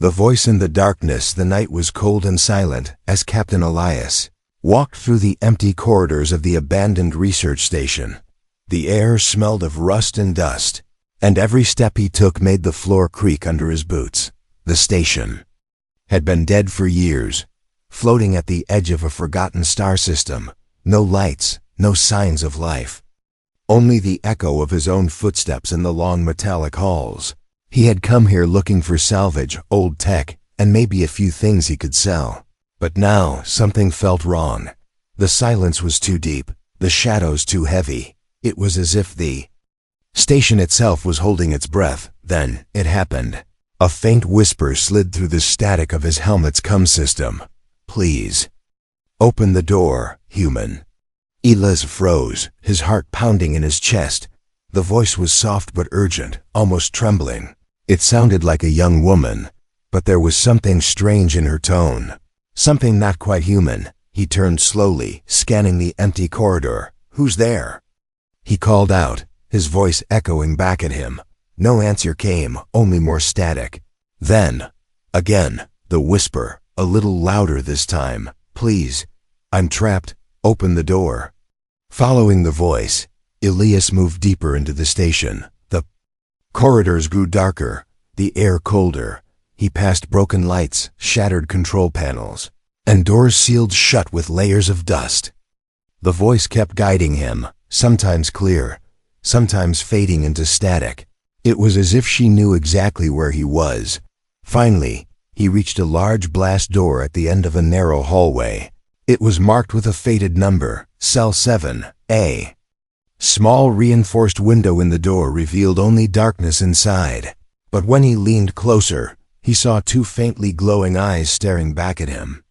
The voice in the darkness. The night was cold and silent as Captain Elias walked through the empty corridors of the abandoned research station. The air smelled of rust and dust, and every step he took made the floor creak under his boots. The station had been dead for years, floating at the edge of a forgotten star system. No lights, no signs of life. Only the echo of his own footsteps in the long metallic halls. He had come here looking for salvage, old tech, and maybe a few things he could sell. But now something felt wrong. The silence was too deep, the shadows too heavy. It was as if the station itself was holding its breath. Then it happened. A faint whisper slid through the static of his helmet's comm system. "Please, open the door, human." Elias froze, his heart pounding in his chest. The voice was soft but urgent, almost trembling. It sounded like a young woman, but there was something strange in her tone. Something not quite human. He turned slowly, scanning the empty corridor. "Who's there?" He called out, his voice echoing back at him. No answer came, only more static. Then, again, the whisper, a little louder this time. "Please, I'm trapped. Open the door." Following the voice, Elias moved deeper into the station. The corridors grew darker, the air colder. He passed broken lights, shattered control panels, and doors sealed shut with layers of dust. The voice kept guiding him, sometimes clear, sometimes fading into static. It was as if she knew exactly where he was. Finally, he reached a large blast door at the end of a narrow hallway. It was marked with a faded number, Cell 7A. Small reinforced window in the door revealed only darkness inside. But when he leaned closer, he saw two faintly glowing eyes staring back at him.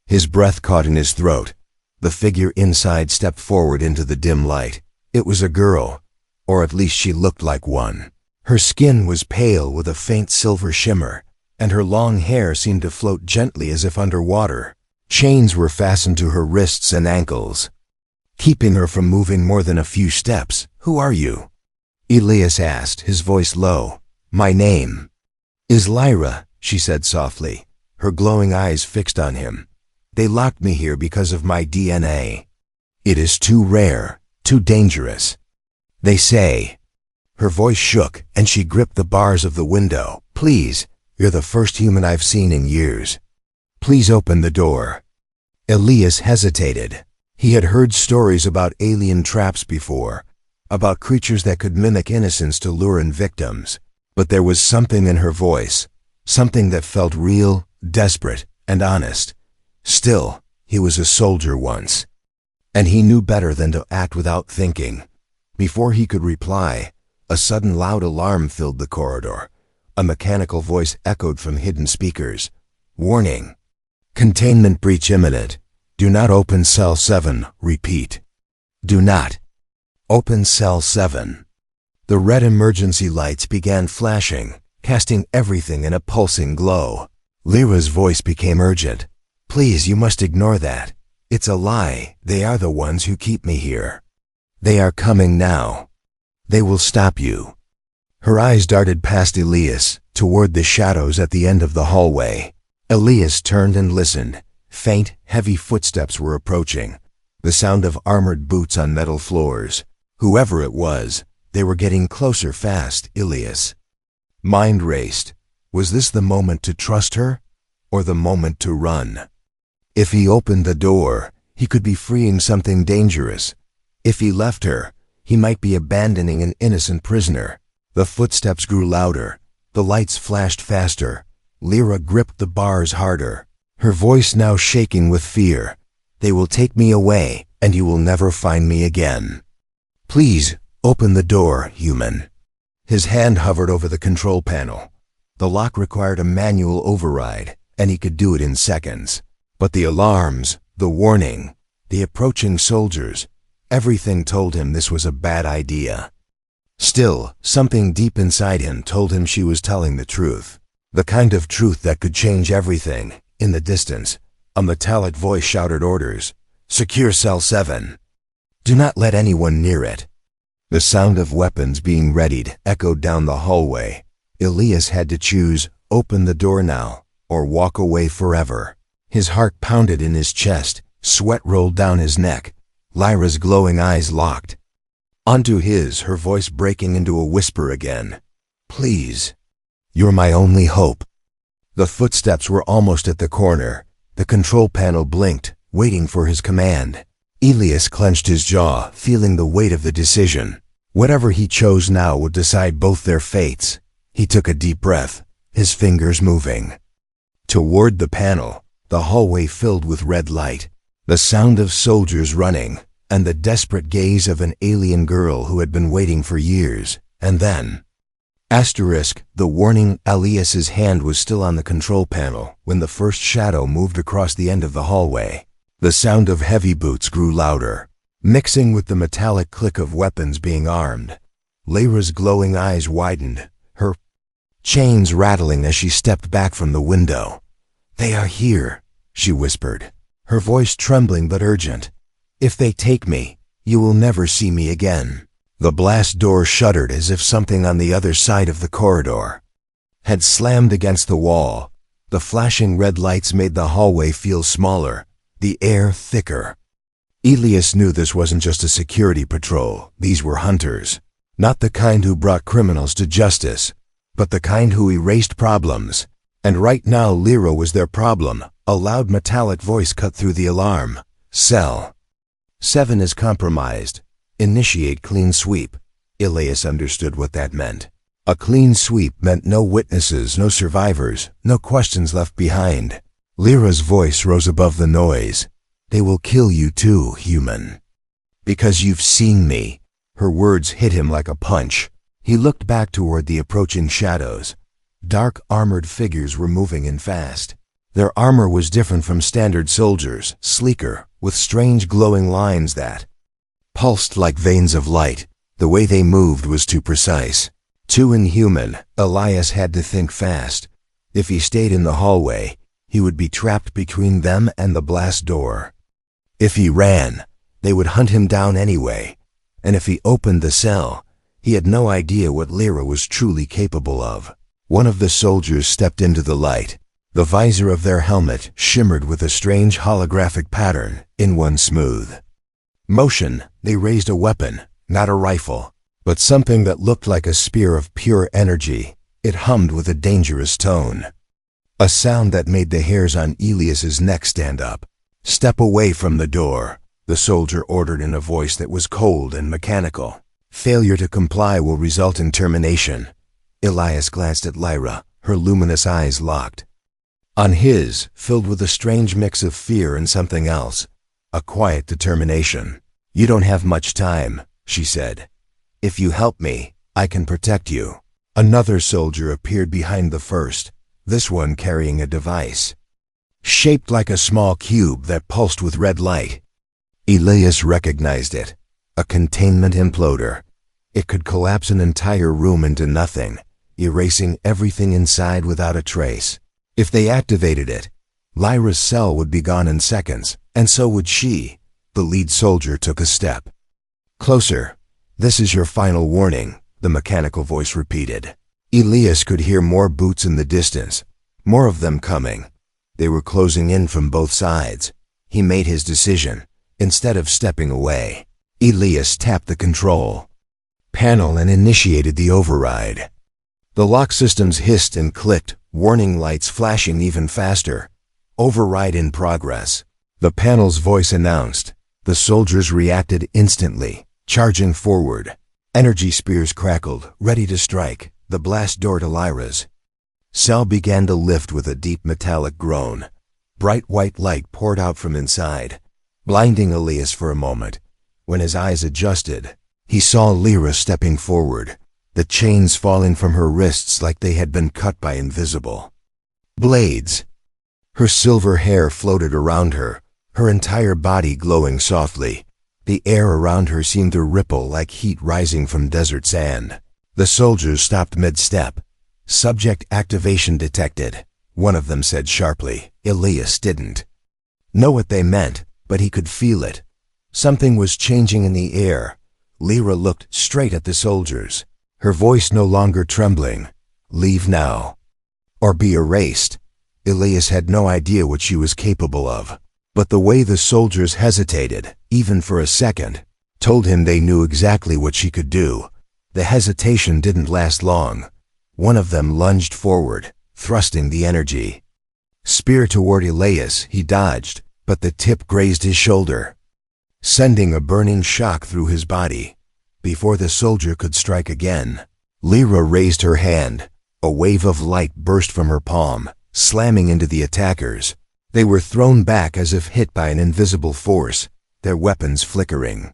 His breath caught in his throat. The figure inside stepped forward into the dim light. It was a girl, or at least she looked like one. Her skin was pale with a faint silver shimmer, and her long hair seemed to float gently as if underwater. Chains were fastened to her wrists and ankles, keeping her from moving more than a few steps. "Who are you?" Elias asked, his voice low. "My name is Lyra," she said softly, her glowing eyes fixed on him. "They locked me here because of my DNA. It is too rare, too dangerous, they say." Her voice shook, and she gripped the bars of the window. "Please, you're the first human I've seen in years. Please open the door." Elias hesitated. He had heard stories about alien traps before, about creatures that could mimic innocence to lure in victims. But there was something in her voice, something that felt real, desperate, and honest. Still, he was a soldier once, and he knew better than to act without thinking. Before he could reply, a sudden loud alarm filled the corridor. A mechanical voice echoed from hidden speakers. "Warning. Containment breach imminent. Do not open Cell 7. Repeat. Do not open Cell 7. The red emergency lights began flashing, casting everything in a pulsing glow. Lyra's voice became urgent. "Please, you must ignore that. It's a lie. They are the ones who keep me here. They are coming now. They will stop you." Her eyes darted past Elias, toward the shadows at the end of the hallway. Elias turned and listened. Faint, heavy footsteps were approaching, the sound of armored boots on metal floors. Whoever it was, they were getting closer fast. Elias' mind raced. Was this the moment to trust her, or the moment to run? If he opened the door, he could be freeing something dangerous. If he left her, he might be abandoning an innocent prisoner. The footsteps grew louder. The lights flashed faster. Lyra gripped the bars harder, her voice now shaking with fear. "They will take me away, and you will never find me again. Please, open the door, human." His hand hovered over the control panel. The lock required a manual override, and he could do it in seconds. But the alarms, the warning, the approaching soldiers, everything told him this was a bad idea. Still, something deep inside him told him she was telling the truth. The kind of truth that could change everything. In the distance, a metallic voice shouted orders. "Secure Cell 7. Do not let anyone near it." The sound of weapons being readied echoed down the hallway. Elias had to choose open the door now, or walk away forever. His heart pounded in his chest, sweat rolled down his neck. Lyra's glowing eyes locked onto his, her voice breaking into a whisper again. Please. You're my only hope. The footsteps were almost at the corner. The control panel blinked, waiting for his command. Elias clenched his jaw, feeling the weight of the decision. Whatever he chose now would decide both their fates. He took a deep breath, his fingers moving toward the panel, the hallway filled with red light, the sound of soldiers running, and the desperate gaze of an alien girl who had been waiting for years. And then, the warning. Elias's hand was still on the control panel when the first shadow moved across the end of the hallway. The sound of heavy boots grew louder, mixing with the metallic click of weapons being armed. Lyra's glowing eyes widened, her chains rattling as she stepped back from the window. They are here, she whispered, her voice trembling but urgent. If they take me, you will never see me again. The blast door shuddered as if something on the other side of the corridor had slammed against the wall. The flashing red lights made the hallway feel smaller, the air thicker. Elias knew this wasn't just a security patrol. These were hunters. Not the kind who brought criminals to justice, but the kind who erased problems. And right now Lyra was their problem. A loud metallic voice cut through the alarm. Cell 7 is compromised. Initiate clean sweep. Elias understood what that meant. A clean sweep meant no witnesses, no survivors, no questions left behind. Lyra's voice rose above the noise. They will kill you too, human. Because you've seen me. Her words hit him like a punch. He looked back toward the approaching shadows. Dark armored figures were moving in fast. Their armor was different from standard soldiers, sleeker, with strange glowing lines that pulsed like veins of light. The way they moved was too precise, too inhuman. Elias had to think fast. If he stayed in the hallway, he would be trapped between them and the blast door. If he ran, they would hunt him down anyway. And if he opened the cell, he had no idea what Lyra was truly capable of. One of the soldiers stepped into the light. The visor of their helmet shimmered with a strange holographic pattern in one smooth motion. They raised a weapon, not a rifle, but something that looked like a spear of pure energy. It hummed with a dangerous tone, a sound that made the hairs on Elias's neck stand up. Step away from the door, the soldier ordered in a voice that was cold and mechanical. Failure to comply will result in termination. Elias glanced at Lyra, her luminous eyes locked on his, filled with a strange mix of fear and something else, a quiet determination. You don't have much time, she said. If you help me, I can protect you. Another soldier appeared behind the first, this one carrying a device shaped like a small cube that pulsed with red light. Elias recognized it, a containment imploder. It could collapse an entire room into nothing, erasing everything inside without a trace. If they activated it, Lyra's cell would be gone in seconds, and so would she. The lead soldier took a step closer. This is your final warning, the mechanical voice repeated. Elias could hear more boots in the distance, more of them coming. They were closing in from both sides. He made his decision. Instead of stepping away, Elias tapped the control panel and initiated the override. The lock systems hissed and clicked, warning lights flashing even faster. Override in progress, the panel's voice announced. The soldiers reacted instantly, charging forward. Energy spears crackled, ready to strike. The blast door to Lyra's cell began to lift with a deep metallic groan. Bright white light poured out from inside, blinding Elias for a moment. When his eyes adjusted, he saw Lyra stepping forward, the chains falling from her wrists like they had been cut by invisible blades. Her silver hair floated around her, her entire body glowing softly. The air around her seemed to ripple like heat rising from desert sand. The soldiers stopped mid-step. Subject activation detected, one of them said sharply. Elias didn't know what they meant, but he could feel it. Something was changing in the air. Lyra looked straight at the soldiers, her voice no longer trembling. Leave now, or be erased. Elias had no idea what she was capable of. But the way the soldiers hesitated, even for a second, told him they knew exactly what she could do. The hesitation didn't last long. One of them lunged forward, thrusting the energy. Spear toward Elias, he dodged, but the tip grazed his shoulder, sending a burning shock through his body. Before the soldier could strike again, Lyra raised her hand. A wave of light burst from her palm, slamming into the attackers. They were thrown back as if hit by an invisible force, their weapons flickering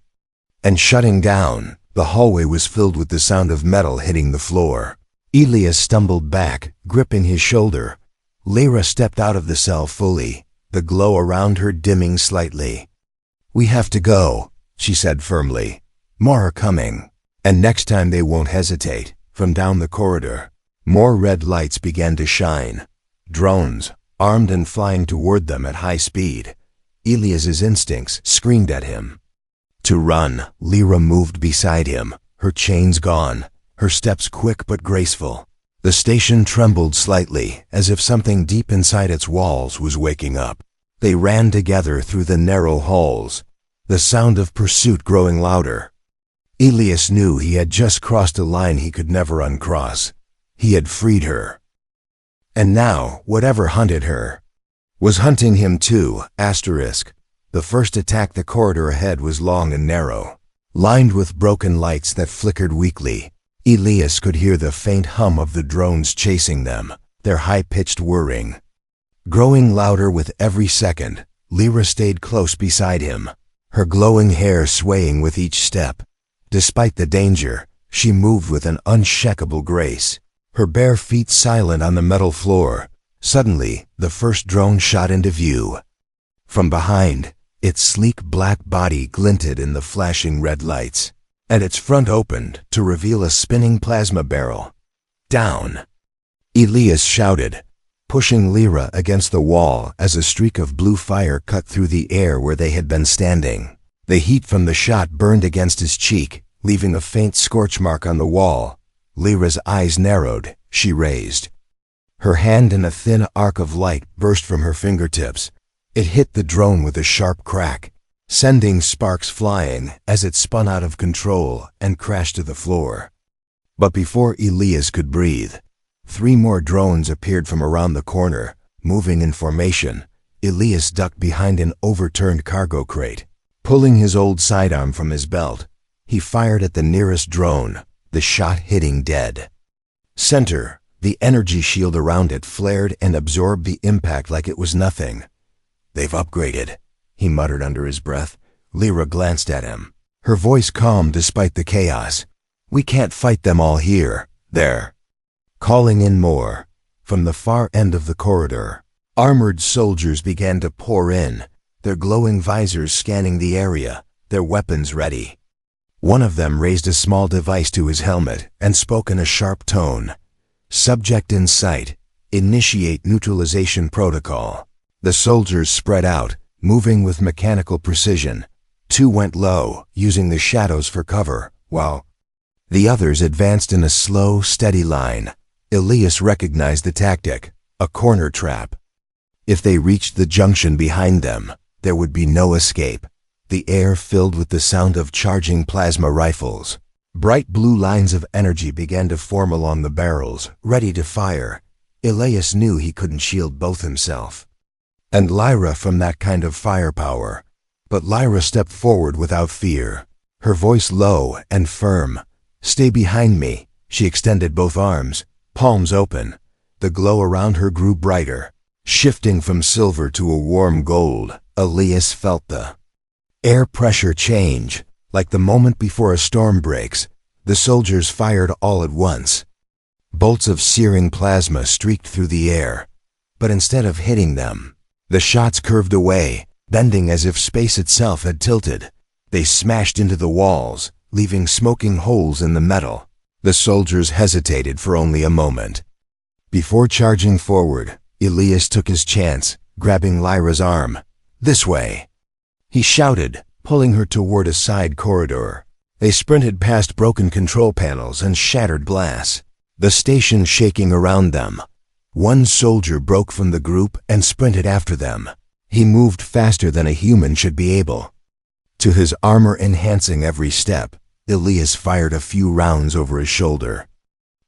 and shutting down. The hallway was filled with the sound of metal hitting the floor. Elias stumbled back, gripping his shoulder. Lyra stepped out of the cell fully, the glow around her dimming slightly. "We have to go," she said firmly. "More are coming. And next time they won't hesitate." From down the corridor, more red lights began to shine. Drones, armed and flying toward them at high speed. Elias's instincts screamed at him to run. Lyra moved beside him, her chains gone, her steps quick but graceful. The station trembled slightly, as if something deep inside its walls was waking up. They ran together through the narrow halls, the sound of pursuit growing louder. Elias knew he had just crossed a line he could never uncross. He had freed her. And now, whatever hunted her was hunting him too. The first attack. The corridor ahead was long and narrow, lined with broken lights that flickered weakly. Elias could hear the faint hum of the drones chasing them, their high-pitched whirring growing louder with every second. Lyra stayed close beside him, her glowing hair swaying with each step. Despite the danger, she moved with an unshakable grace, her bare feet silent on the metal floor. Suddenly, the first drone shot into view. From behind, its sleek black body glinted in the flashing red lights, and its front opened to reveal a spinning plasma barrel. "Down!" Elias shouted, pushing Lyra against the wall as a streak of blue fire cut through the air where they had been standing. The heat from the shot burned against his cheek, leaving a faint scorch mark on the wall. Lyra's eyes narrowed. She raised her hand, and a thin arc of light burst from her fingertips. It hit the drone with a sharp crack, sending sparks flying as it spun out of control and crashed to the floor. But before Elias could breathe, 3 more drones appeared from around the corner, moving in formation. Elias ducked behind an overturned cargo crate. Pulling his old sidearm from his belt, he fired at the nearest drone, the shot hitting dead center. The energy shield around it flared and absorbed the impact like it was nothing. "They've upgraded," he muttered under his breath. Lyra glanced at him, her voice calm despite the chaos. "We can't fight them all here. They're calling in more." From the far end of the corridor, armored soldiers began to pour in, their glowing visors scanning the area, their weapons ready. One of them raised a small device to his helmet and spoke in a sharp tone. "Subject in sight. Initiate neutralization protocol." The soldiers spread out, moving with mechanical precision. 2 went low, using the shadows for cover, while the others advanced in a slow, steady line. Elias recognized the tactic, a corner trap. If they reached the junction behind them, there would be no escape. The air filled with the sound of charging plasma rifles. Bright blue lines of energy began to form along the barrels, ready to fire. Elias knew he couldn't shield both himself and Lyra from that kind of firepower. But Lyra stepped forward without fear, her voice low and firm. "Stay behind me." She extended both arms, palms open. The glow around her grew brighter, shifting from silver to a warm gold. Elias felt the air pressure change, like the moment before a storm breaks. The soldiers fired all at once. Bolts of searing plasma streaked through the air, but instead of hitting them, the shots curved away, bending as if space itself had tilted. They smashed into the walls, leaving smoking holes in the metal. The soldiers hesitated for only a moment. Before charging forward, Elias took his chance, grabbing Lyra's arm. "This way," he shouted, pulling her toward a side corridor. They sprinted past broken control panels and shattered glass, the station shaking around them. One soldier broke from the group and sprinted after them. He moved faster than a human should be able. To his armor enhancing every step, Elias fired a few rounds over his shoulder.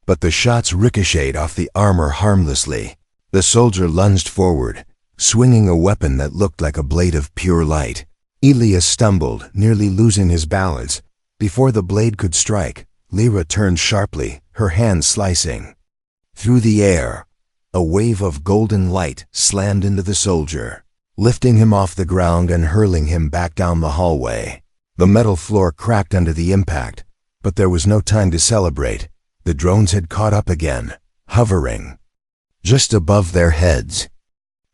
But the shots ricocheted off the armor harmlessly. The soldier lunged forward, swinging a weapon that looked like a blade of pure light. Elias stumbled, nearly losing his balance. Before the blade could strike, Lyra turned sharply, her hand slicing. Through the air, a wave of golden light slammed into the soldier, lifting him off the ground and hurling him back down the hallway. The metal floor cracked under the impact, but there was no time to celebrate. The drones had caught up again, hovering just above their heads.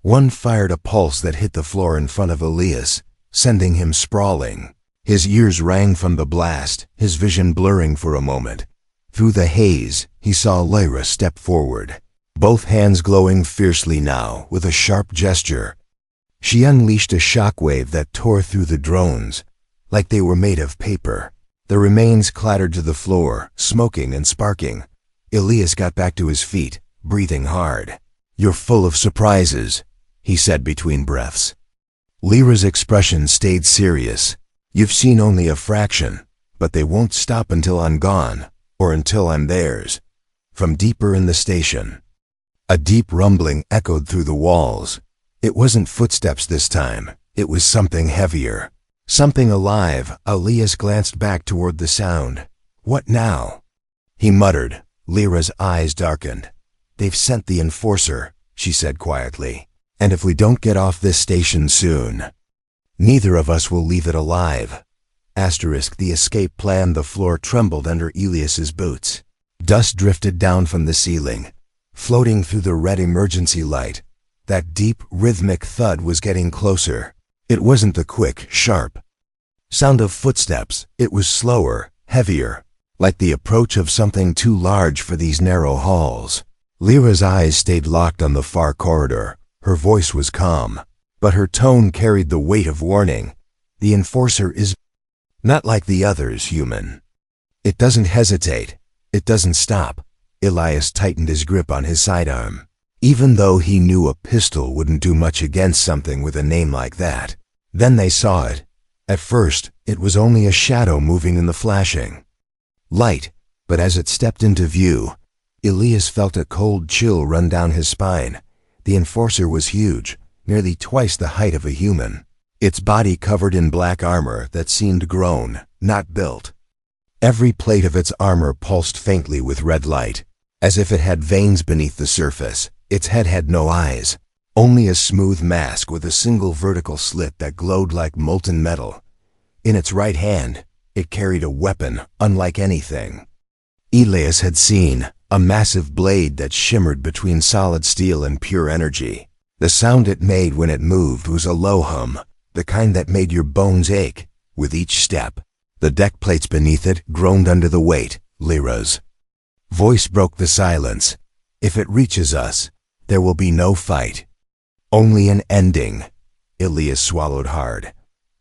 One fired a pulse that hit the floor in front of Elias, sending him sprawling. His ears rang from the blast, his vision blurring for a moment. Through the haze, he saw Lyra step forward, both hands glowing fiercely now with a sharp gesture. She unleashed a shockwave that tore through the drones, like they were made of paper. The remains clattered to the floor, smoking and sparking. Elias got back to his feet, breathing hard. "You're full of surprises," he said between breaths. Lyra's expression stayed serious. "You've seen only a fraction, but they won't stop until I'm gone, or until I'm theirs." From deeper in the station, a deep rumbling echoed through the walls. It wasn't footsteps this time. It was something heavier. Something alive. Elias glanced back toward the sound. "What now?" he muttered. Lyra's eyes darkened. "They've sent the enforcer," she said quietly. "And if we don't get off this station soon, neither of us will leave it alive." The escape plan. The floor trembled under Elias's boots. Dust drifted down from the ceiling, floating through the red emergency light. That deep, rhythmic thud was getting closer. It wasn't the quick, sharp sound of footsteps. It was slower, heavier, like the approach of something too large for these narrow halls. Lyra's eyes stayed locked on the far corridor. Her voice was calm, but her tone carried the weight of warning. "The enforcer is not like the others, human. It doesn't hesitate. It doesn't stop." Elias tightened his grip on his sidearm, even though he knew a pistol wouldn't do much against something with a name like that. Then they saw it. At first, it was only a shadow moving in the flashing light, but as it stepped into view, Elias felt a cold chill run down his spine. The enforcer was huge, nearly twice the height of a human, its body covered in black armor that seemed grown, not built. Every plate of its armor pulsed faintly with red light, as if it had veins beneath the surface. Its head had no eyes, only a smooth mask with a single vertical slit that glowed like molten metal. In its right hand, it carried a weapon unlike anything Elias had seen, a massive blade that shimmered between solid steel and pure energy. The sound it made when it moved was a low hum, the kind that made your bones ache with each step. The deck plates beneath it groaned under the weight. Lyra's voice broke the silence. "If it reaches us, there will be no fight. Only an ending." Elias swallowed hard.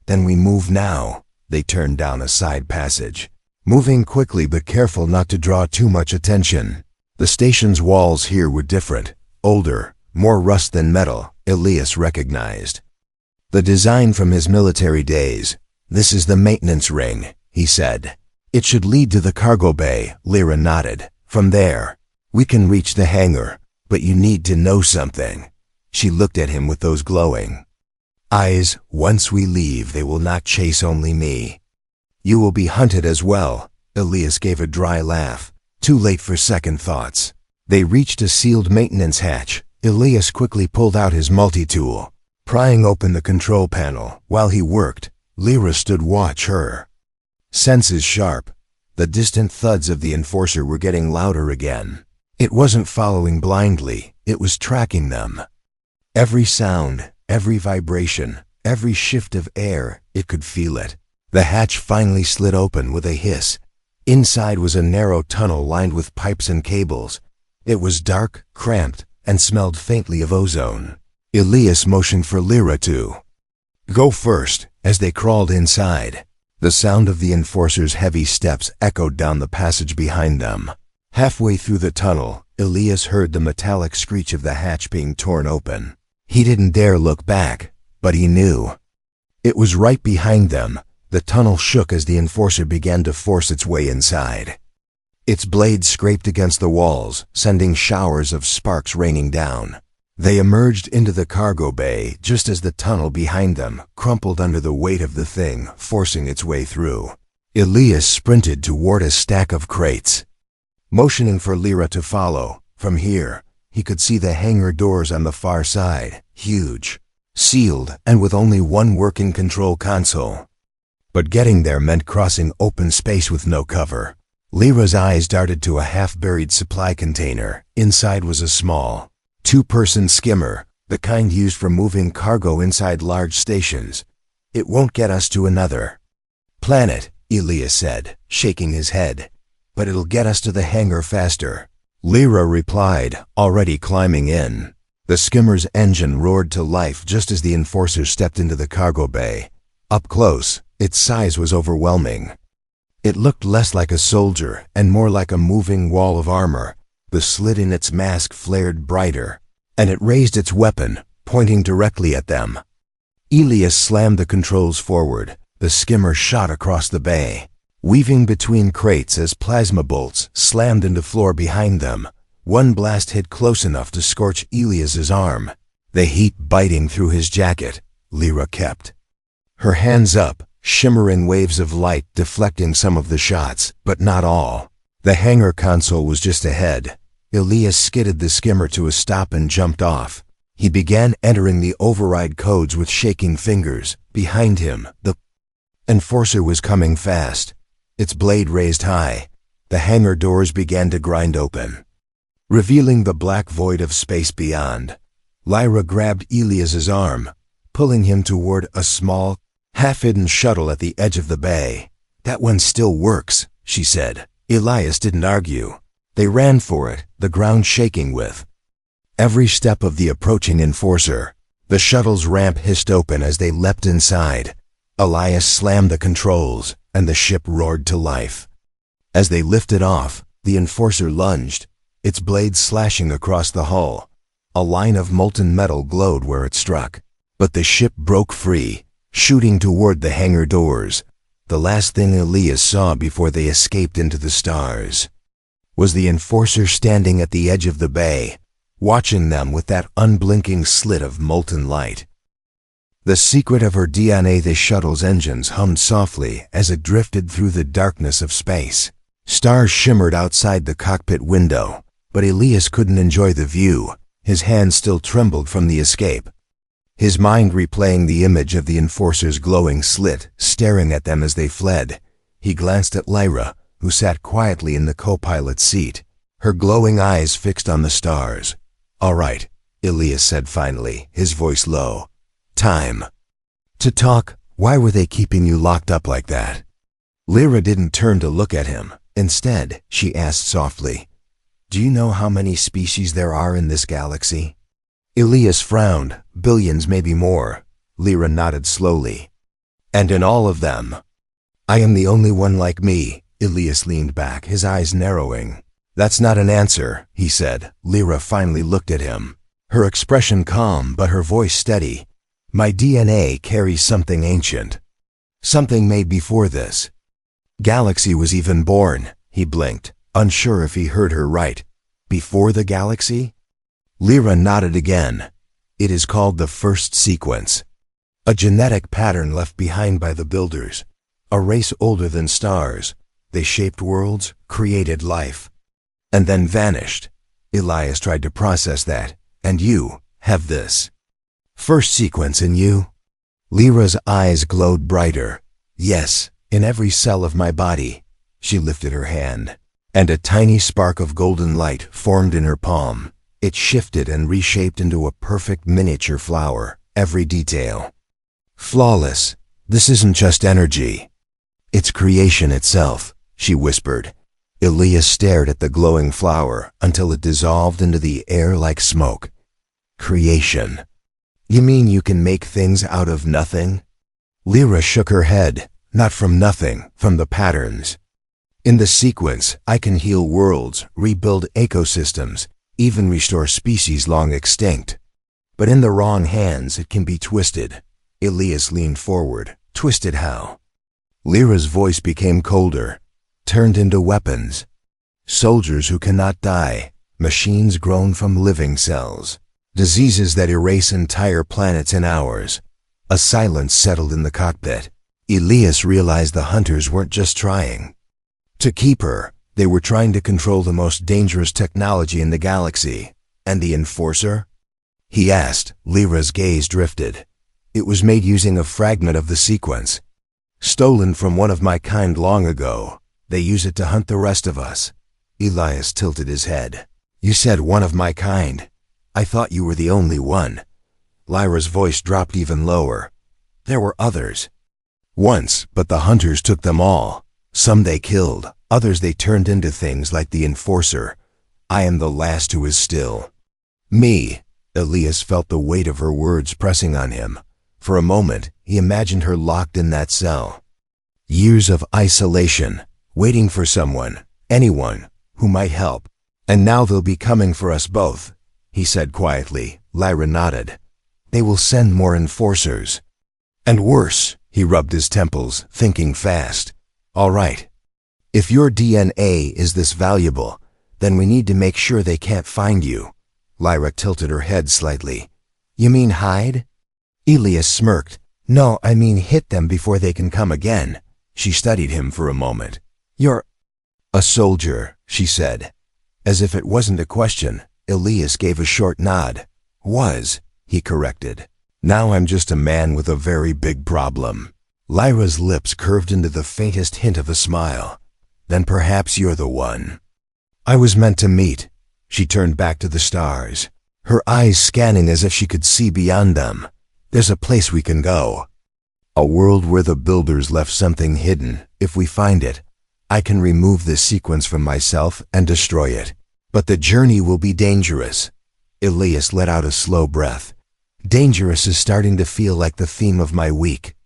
"Then we move now." They turned down a side passage, moving quickly but careful not to draw too much attention. The station's walls here were different, older, more rust than metal, Elias recognized. The design from his military days. "This is the maintenance ring," he said. "It should lead to the cargo bay." Lyra nodded. "From there, we can reach the hangar, but you need to know something." She looked at him with those glowing eyes. "Once we leave, they will not chase only me. You will be hunted as well." Elias gave a dry laugh. Too late for second thoughts. They reached a sealed maintenance hatch. Elias quickly pulled out his multi-tool, prying open the control panel. While he worked, Lyra stood watch her senses sharp. The distant thuds of the enforcer were getting louder again. It wasn't following blindly, it was tracking them. Every sound, every vibration, every shift of air, it could feel it. The hatch finally slid open with a hiss. Inside was a narrow tunnel lined with pipes and cables. It was dark, cramped, and smelled faintly of ozone. Elias motioned for Lyra to go first. As they crawled inside, the sound of the enforcer's heavy steps echoed down the passage behind them. Halfway through the tunnel, Elias heard the metallic screech of the hatch being torn open. He didn't dare look back, but he knew. It was right behind them. The tunnel shook as the Enforcer began to force its way inside. Its blades scraped against the walls, sending showers of sparks raining down. They emerged into the cargo bay just as the tunnel behind them crumpled under the weight of the thing, forcing its way through. Elias sprinted toward a stack of crates. Motioning for Lyra to follow, from here, he could see the hangar doors on the far side, huge, sealed, and with only one working control console. But getting there meant crossing open space with no cover. Lyra's eyes darted to a half-buried supply container. Inside was a small, two-person skimmer, the kind used for moving cargo inside large stations. It won't get us to another planet, Elias said, shaking his head. But it'll get us to the hangar faster. Lyra replied, already climbing in. The skimmer's engine roared to life just as the Enforcer stepped into the cargo bay. Up close, its size was overwhelming. It looked less like a soldier and more like a moving wall of armor. The slit in its mask flared brighter, and it raised its weapon, pointing directly at them. Elias slammed the controls forward. The skimmer shot across the bay, weaving between crates as plasma bolts slammed into floor behind them. One blast hit close enough to scorch Elias's arm. The heat biting through his jacket, Lyra kept her hands up, shimmering waves of light deflecting some of the shots, but not all. The hangar console was just ahead. Elias skidded the skimmer to a stop and jumped off. He began entering the override codes with shaking fingers. Behind him, the Enforcer was coming fast, its blade raised high. The hangar doors began to grind open, revealing the black void of space beyond. Lyra grabbed Elias's arm, pulling him toward a small, half-hidden shuttle at the edge of the bay. "That one still works," she said. Elias didn't argue. They ran for it, the ground shaking with every step of the approaching Enforcer. The shuttle's ramp hissed open as they leapt inside. Elias slammed the controls, and the ship roared to life. As they lifted off, the Enforcer lunged, its blades slashing across the hull. A line of molten metal glowed where it struck. But the ship broke free, shooting toward the hangar doors. The last thing Elias saw before they escaped into the stars was the Enforcer standing at the edge of the bay, watching them with that unblinking slit of molten light. The secret of her DNA, the shuttle's engines hummed softly as it drifted through the darkness of space. Stars shimmered outside the cockpit window, but Elias couldn't enjoy the view. His hands still trembled from the escape, his mind replaying the image of the Enforcer's glowing slit, staring at them as they fled. He glanced at Lyra, who sat quietly in the co-pilot's seat, her glowing eyes fixed on the stars. "All right," Elias said finally, his voice low. "Time to talk. Why were they keeping you locked up like that?" Lyra didn't turn to look at him. Instead, she asked softly, "Do you know how many species there are in this galaxy?" Elias frowned. "Billions, maybe more." Lyra nodded slowly. "And in all of them, I am the only one like me." Elias leaned back, his eyes narrowing. "That's not an answer," he said. Lyra finally looked at him, her expression calm but her voice steady. "My DNA carries something ancient, something made before this galaxy was even born." He blinked, unsure if he heard her right. "Before the galaxy?" Lyra nodded again. "It is called the first sequence. A genetic pattern left behind by the builders. A race older than stars. They shaped worlds, created life, and then vanished." Elias tried to process that. "And you have this first sequence in you?" Lyra's eyes glowed brighter. "Yes, in every cell of my body." She lifted her hand, and a tiny spark of golden light formed in her palm. It shifted and reshaped into a perfect miniature flower, every detail flawless. "This isn't just energy. It's creation itself," she whispered. Elias stared at the glowing flower until it dissolved into the air like smoke. "Creation? You mean you can make things out of nothing?" Lyra shook her head. "Not from nothing, from the patterns. In the sequence, I can heal worlds, rebuild ecosystems, even restore species long extinct. But in the wrong hands, it can be twisted. Elias leaned forward. Twisted how? Lyra's voice became colder. Turned into weapons. Soldiers who cannot die. Machines grown from living cells. Diseases that erase entire planets in hours. A silence settled in the cockpit. Elias realized the hunters weren't just trying to keep her. They were trying to control the most dangerous technology in the galaxy. And the enforcer? He asked. Lyra's gaze drifted. It was made using a fragment of the sequence. Stolen from one of my kind long ago. They use it to hunt the rest of us. Elias tilted his head. You said one of my kind. I thought you were the only one. Lyra's voice dropped even lower. There were others. Once, but the hunters took them all. Some they killed, others they turned into things like the enforcer. I am the last who is still. Me. Elias felt the weight of her words pressing on him. For a moment, he imagined her locked in that cell. Years of isolation, waiting for someone, anyone, who might help. And now they'll be coming for us both, he said quietly. Lyra nodded. They will send more enforcers. And worse, he rubbed his temples, thinking fast. All right. If your DNA is this valuable, then we need to make sure they can't find you. Lyra tilted her head slightly. You mean hide? Elias smirked. No, I mean hit them before they can come again. She studied him for a moment. You're a soldier, she said. As if it wasn't a question, Elias gave a short nod. Was, he corrected. Now I'm just a man with a very big problem. Lyra's lips curved into the faintest hint of a smile. Then perhaps you're the one I was meant to meet. She turned back to the stars, her eyes scanning as if she could see beyond them. There's a place we can go. A world where the builders left something hidden. If we find it, I can remove this sequence from myself and destroy it. But the journey will be dangerous. Elias let out a slow breath. Dangerous is starting to feel like the theme of my week.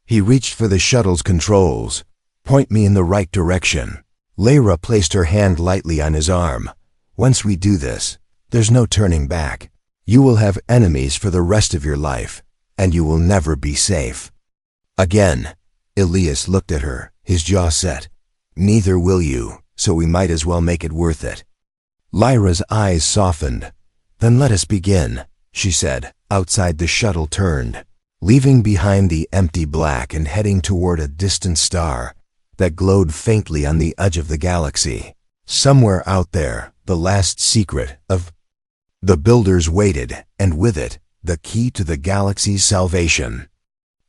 He reached for the shuttle's controls. Point me in the right direction. Lyra placed her hand lightly on his arm. Once we do this, there's no turning back. You will have enemies for the rest of your life, and you will never be safe. Again, Elias looked at her, his jaw set. Neither will you, so we might as well make it worth it. Lyra's eyes softened. Then let us begin, she said. Outside, the shuttle turned, leaving behind the empty black and heading toward a distant star that glowed faintly on the edge of the galaxy. Somewhere out there, the last secret of the builders waited, and with it, the key to the galaxy's salvation.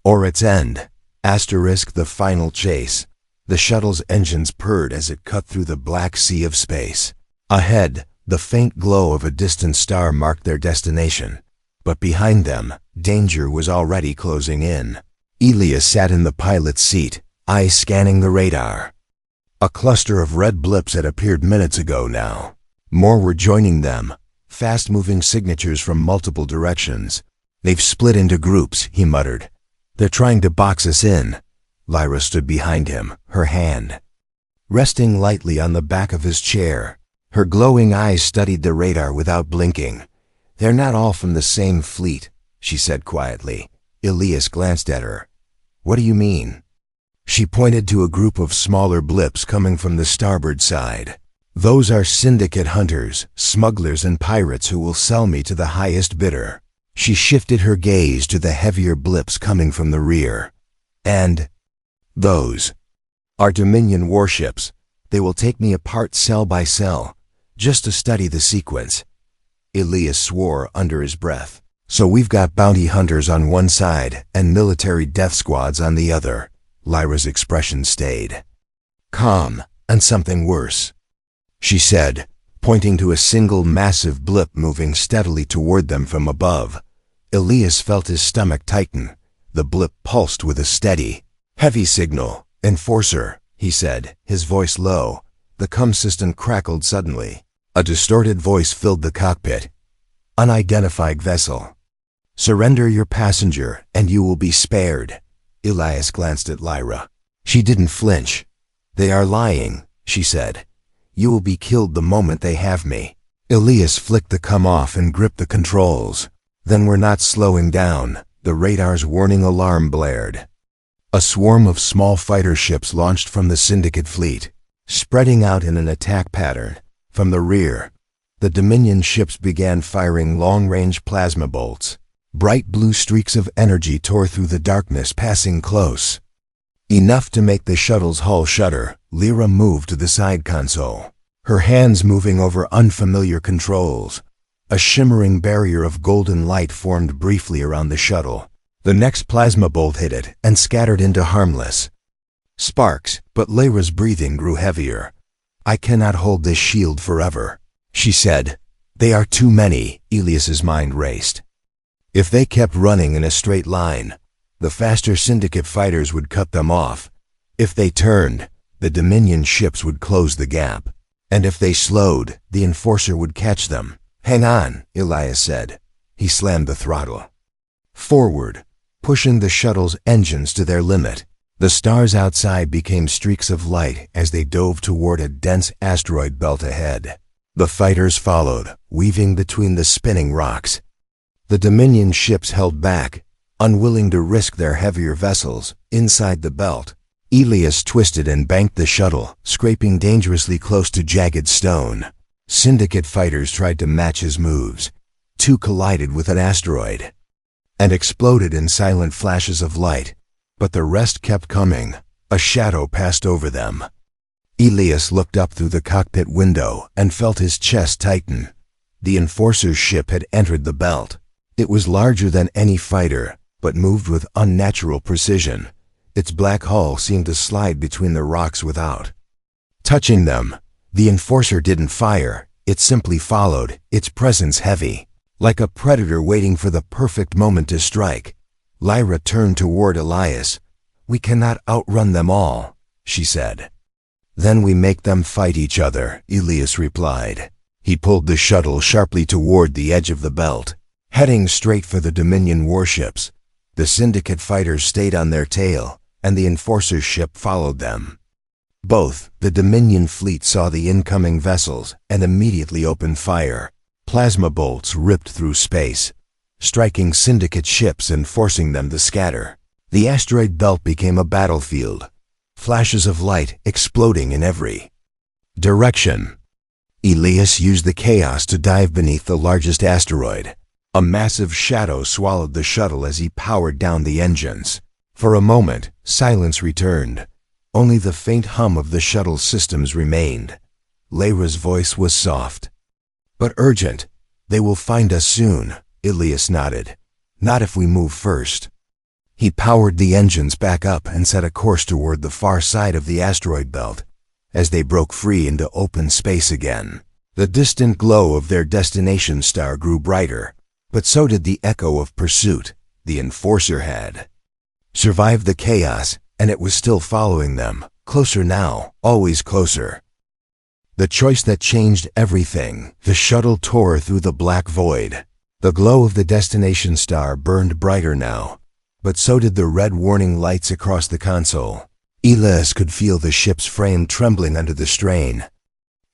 Or its end. The final chase. The shuttle's engines purred as it cut through the black sea of space. Ahead, the faint glow of a distant star marked their destination. But behind them, danger was already closing in. Elias sat in the pilot's seat, eyes scanning the radar. A cluster of red blips had appeared minutes ago now. More were joining them, fast-moving signatures from multiple directions. They've split into groups, he muttered. They're trying to box us in. Lyra stood behind him, her hand resting lightly on the back of his chair. Her glowing eyes studied the radar without blinking. They're not all from the same fleet, she said quietly. Elias glanced at her. What do you mean? She pointed to a group of smaller blips coming from the starboard side. Those are syndicate hunters, smugglers and pirates who will sell me to the highest bidder. She shifted her gaze to the heavier blips coming from the rear. And those are Dominion warships. They will take me apart cell by cell, just to study the sequence. Elias swore under his breath. So we've got bounty hunters on one side and military death squads on the other. Lyra's expression stayed calm, and something worse, she said, pointing to a single massive blip moving steadily toward them from above. Elias felt his stomach tighten. The blip pulsed with a steady, heavy signal. Enforcer, he said, his voice low. The comm system crackled suddenly. A distorted voice filled the cockpit. Unidentified vessel. Surrender your passenger, and you will be spared. Elias glanced at Lyra. She didn't flinch. They are lying, she said. "You will be killed the moment they have me." Elias flicked the cum off and gripped the controls. "Then we're not slowing down." The radar's warning alarm blared. A swarm of small fighter ships launched from the Syndicate fleet, spreading out in an attack pattern. From the rear, the Dominion ships began firing long-range plasma bolts. Bright blue streaks of energy tore through the darkness, passing close. Enough to make the shuttle's hull shudder. Lyra moved to the side console, her hands moving over unfamiliar controls. A shimmering barrier of golden light formed briefly around the shuttle. The next plasma bolt hit it and scattered into harmless sparks, but Lyra's breathing grew heavier. "I cannot hold this shield forever," she said. "They are too many." Elias's mind raced. If they kept running in a straight line, the faster Syndicate fighters would cut them off. If they turned, the Dominion ships would close the gap. And if they slowed, the Enforcer would catch them. "Hang on," Elias said. He slammed the throttle forward, pushing the shuttle's engines to their limit. The stars outside became streaks of light as they dove toward a dense asteroid belt ahead. The fighters followed, weaving between the spinning rocks. The Dominion ships held back, unwilling to risk their heavier vessels inside the belt. Elias twisted and banked the shuttle, scraping dangerously close to jagged stone. Syndicate fighters tried to match his moves. Two collided with an asteroid and exploded in silent flashes of light, but the rest kept coming. A shadow passed over them. Elias looked up through the cockpit window and felt his chest tighten. The Enforcer's ship had entered the belt. It was larger than any fighter, but moved with unnatural precision. Its black hull seemed to slide between the rocks without touching them. The Enforcer didn't fire, it simply followed, its presence heavy, like a predator waiting for the perfect moment to strike. Lyra turned toward Elias. "We cannot outrun them all," she said. "Then we make them fight each other," Elias replied. He pulled the shuttle sharply toward the edge of the belt, heading straight for the Dominion warships. The Syndicate fighters stayed on their tail, and the Enforcer's ship followed them. Both the Dominion fleet saw the incoming vessels and immediately opened fire. Plasma bolts ripped through space, striking Syndicate ships and forcing them to scatter. The asteroid belt became a battlefield, flashes of light exploding in every direction. Elias used the chaos to dive beneath the largest asteroid. A massive shadow swallowed the shuttle as he powered down the engines. For a moment, silence returned. Only the faint hum of the shuttle's systems remained. Lyra's voice was soft, but urgent. "They will find us soon," Elias nodded. "Not if we move first." He powered the engines back up and set a course toward the far side of the asteroid belt. As they broke free into open space again, the distant glow of their destination star grew brighter, but so did the echo of pursuit. The Enforcer had survived the chaos, and it was still following them, closer now, always closer. The choice that changed everything. The shuttle tore through the black void. The glow of the destination star burned brighter now, but so did the red warning lights across the console. Elias could feel the ship's frame trembling under the strain.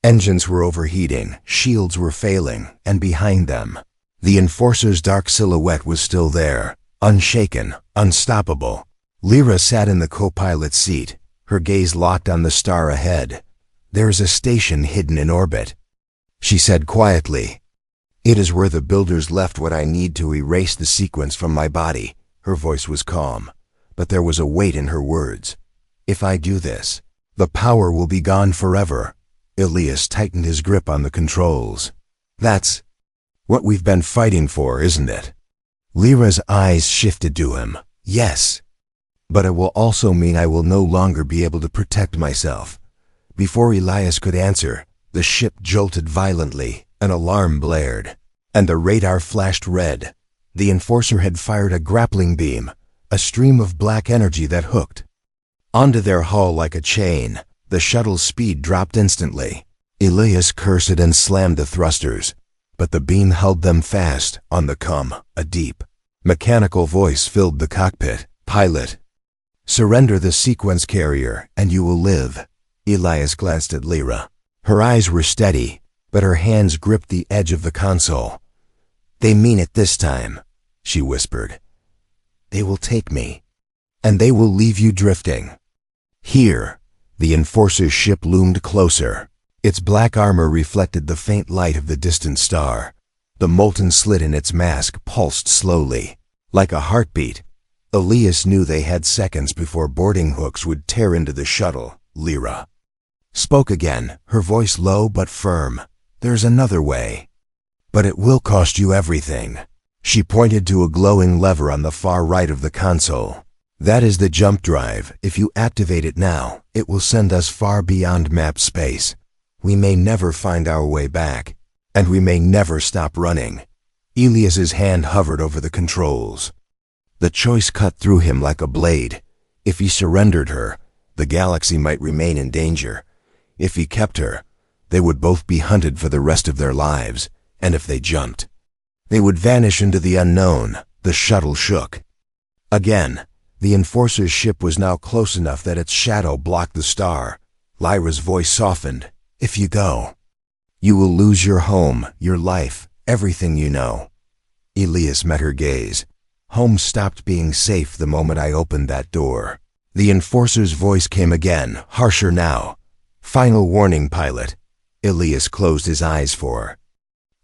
Engines were overheating, shields were failing, and behind them, the Enforcer's dark silhouette was still there, unshaken, unstoppable. Lyra sat in the co-pilot's seat, her gaze locked on the star ahead. "There is a station hidden in orbit," she said quietly. "It is where the builders left what I need to erase the sequence from my body." Her voice was calm, but there was a weight in her words. "If I do this, the power will be gone forever." Elias tightened his grip on the controls. "That's what we've been fighting for, isn't it?" Lyra's eyes shifted to him. "Yes. But it will also mean I will no longer be able to protect myself." Before Elias could answer, the ship jolted violently, an alarm blared, and the radar flashed red. The Enforcer had fired a grappling beam, a stream of black energy that hooked onto their hull like a chain. The shuttle's speed dropped instantly. Elias cursed and slammed the thrusters, but the beam held them fast on the come. A deep, mechanical voice filled the cockpit. "Pilot, surrender the sequence carrier and you will live." Elias glanced at Lyra. Her eyes were steady, but her hands gripped the edge of the console. "They mean it this time," she whispered. "They will take me, and they will leave you drifting." Here, the Enforcer's ship loomed closer. Its black armor reflected the faint light of the distant star. The molten slit in its mask pulsed slowly. Like a heartbeat, Elias knew they had seconds before boarding hooks would tear into the shuttle. Lyra spoke again, her voice low but firm. "There's another way, but it will cost you everything." She pointed to a glowing lever on the far right of the console. "That is the jump drive. If you activate it now, it will send us far beyond map space. We may never find our way back, and we may never stop running." Elias's hand hovered over the controls. The choice cut through him like a blade. If he surrendered her, the galaxy might remain in danger. If he kept her, they would both be hunted for the rest of their lives, and if they jumped, they would vanish into the unknown. The shuttle shook. Again, the Enforcer's ship was now close enough that its shadow blocked the star. Lyra's voice softened. "If you go, you will lose your home, your life, everything you know." Elias met her gaze. "Home stopped being safe the moment I opened that door." The Enforcer's voice came again, harsher now. "Final warning, pilot." Elias closed his eyes for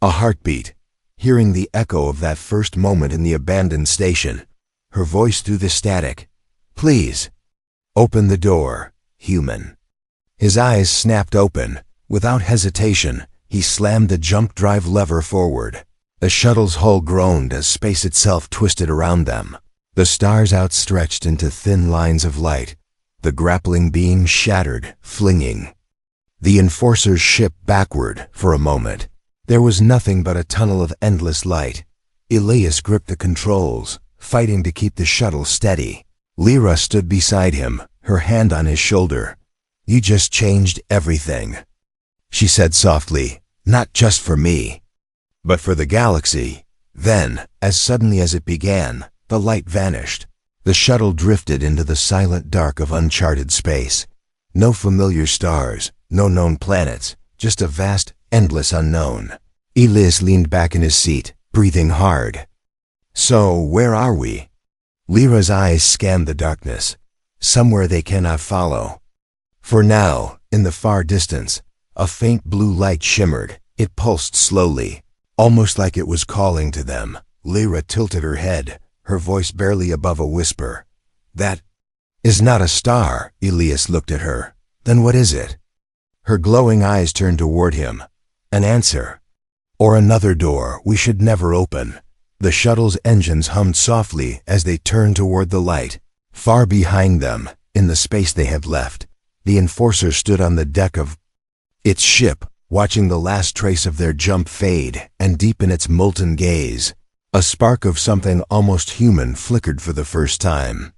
a heartbeat, hearing the echo of that first moment in the abandoned station. Her voice through the static. "Please, open the door, human." His eyes snapped open. Without hesitation, he slammed the jump drive lever forward. The shuttle's hull groaned as space itself twisted around them. The stars outstretched into thin lines of light. The grappling beam shattered, flinging the Enforcer's ship backward for a moment. There was nothing but a tunnel of endless light. Elias gripped the controls, fighting to keep the shuttle steady. Lyra stood beside him, her hand on his shoulder. "You just changed everything," she said softly. "Not just for me, but for the galaxy." Then, as suddenly as it began, the light vanished. The shuttle drifted into the silent dark of uncharted space. No familiar stars, no known planets, just a vast, endless unknown. Elias leaned back in his seat, breathing hard. "So, where are we?" Lyra's eyes scanned the darkness. "Somewhere they cannot follow." For now, in the far distance, a faint blue light shimmered. It pulsed slowly, almost like it was calling to them. Lyra tilted her head, her voice barely above a whisper. "That is not a star." Elias looked at her. "Then what is it?" Her glowing eyes turned toward him. "An answer. Or another door we should never open." The shuttle's engines hummed softly as they turned toward the light. Far behind them, in the space they had left, the Enforcer stood on the deck of its ship, watching the last trace of their jump fade, and deep in its molten gaze, a spark of something almost human flickered for the first time.